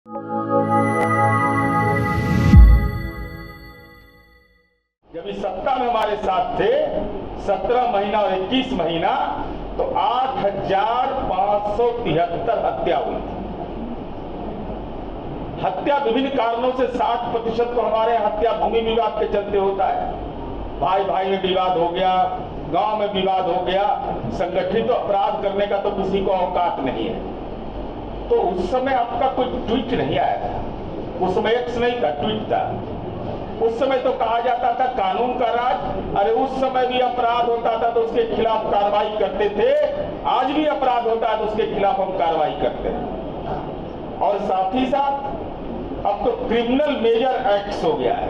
जब इस सत्ता में हमारे साथ थे 17 महीना और 21 महीना तो 8,573 हत्या हुई थी। हत्या विभिन्न कारणों से 60% तो हमारे हत्या भूमि विवाद के चलते होता है। भाई भाई में विवाद हो गया, गांव में विवाद हो गया, संगठित अपराध करने का तो किसी को औकात नहीं है। तो उस समय आपका कोई ट्वीट नहीं आया था, उस समय एक्स नहीं था, ट्वीट था। उस समय तो कहा जाता था कानून का राज। अरे उस समय भी अपराध होता था तो उसके खिलाफ कार्रवाई करते थे, आज भी अपराध होता है तो उसके खिलाफ हम कार्रवाई करते हैं। और साथ ही साथ अब तो क्रिमिनल मेजर एक्ट्स हो गया है।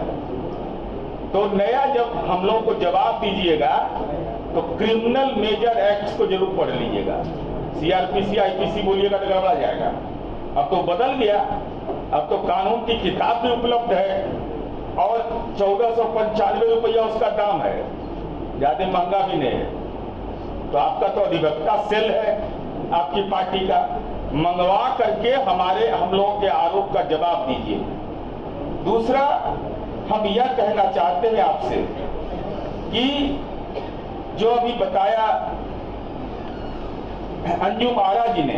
तो नया जब हम लोगों को जवाब दीजिएगा तो क्रिमिनल मेजर एक्ट्स को जरूर पढ़ लीजिएगा। सीआरपीसी आईपीसी बोलिएगा तो गड़बड़ा जाएगा। अब तो बदल गया, अब तो कानून की किताब भी उपलब्ध है और 1495 रुपया उसका दाम है, ज्यादा महंगा भी नहीं है। तो आपका तो अधिवक्ता सेल है आपकी पार्टी का, मंगवा करके हम लोगों के आरोप का जवाब दीजिए। दूसरा, हम यह कहना चाहते हैं आपसे कि जो अभी बताया अंजुम आरा जी ने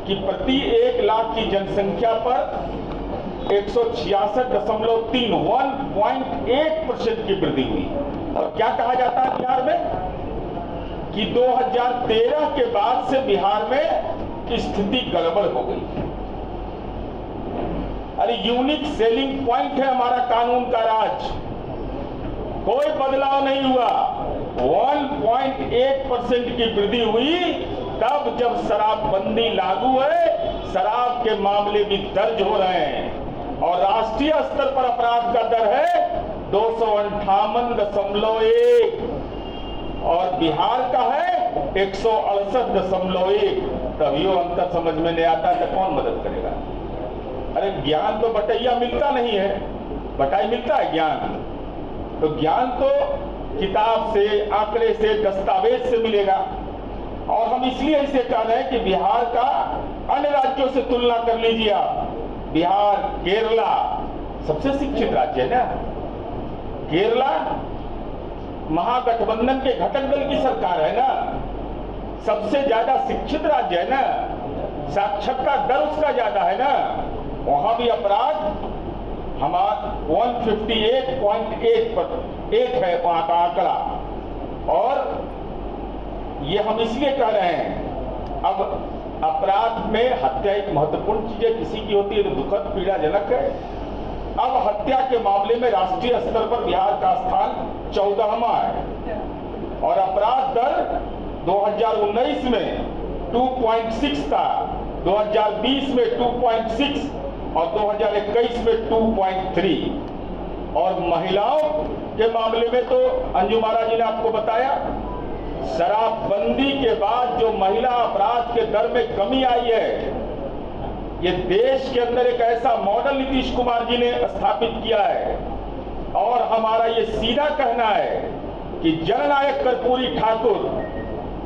कि प्रति 1 लाख की जनसंख्या पर 166.3 1.8% की वृद्धि हुई। और क्या कहा जाता है बिहार में कि 2013 के बाद से बिहार में स्थिति गड़बड़ हो गई। अरे यूनिक सेलिंग पॉइंट है हमारा कानून का राज, कोई बदलाव नहीं हुआ। 1.8% की वृद्धि हुई तब जब शराबबंदी लागू है, शराब के मामले भी दर्ज हो रहे हैं और राष्ट्रीय स्तर पर अपराध का दर है 258.1 और बिहार का है 168.1। तभी वो अंतर समझ में नहीं आता तो कौन मदद करेगा। अरे ज्ञान तो बटैया मिलता नहीं है, बटाई मिलता है ज्ञान। तो ज्ञान तो किताब से, आंकड़े से, दस्तावेज से मिलेगा। और हम इसलिए इसे कह रहे हैं कि बिहार का अन्य राज्यों से तुलना कर लीजिए आप। बिहार, केरला सबसे शिक्षित राज्य है ना। केरला महागठबंधन के घटक दल की सरकार है ना, सबसे ज्यादा शिक्षित राज्य है ना, साक्षरता दर उसका ज्यादा है ना। वहां भी अपराध हमारा 158.8 है वहां का आंकड़ा। और ये हम इसलिए कह रहे हैं, अब अपराध में हत्या एक महत्वपूर्ण चीज है, किसी की होती है तो दुखद पीड़ाजनक है। अब हत्या के मामले में राष्ट्रीय स्तर पर बिहार का स्थान 14वां है और अपराध दर 2019 में 2.6 था, 2020 में 2.6 और 2021 में 2.3। और महिलाओं के मामले में तो अंजुम आरा जी ने आपको बताया, शराबबंदी के बाद जो महिला अपराध के दर में कमी आई है, ये देश के अंदर एक ऐसा मॉडल नीतीश कुमार जी ने स्थापित किया है। और हमारा ये सीधा कहना है कि जननायक कर्पूरी ठाकुर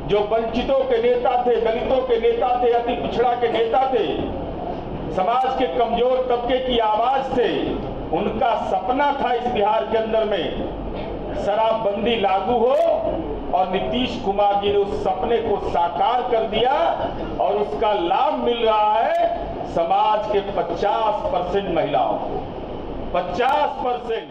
जो वंचितों के नेता थे, दलितों के नेता थे, अति पिछड़ा के नेता थे, समाज के कमजोर तबके की आवाज थे, उनका सपना था इस बिहार के अंदर में शराबबंदी लागू हो और नीतीश कुमार जी ने उस सपने को साकार कर दिया और उसका लाभ मिल रहा है समाज के 50% महिलाओं को, 50%।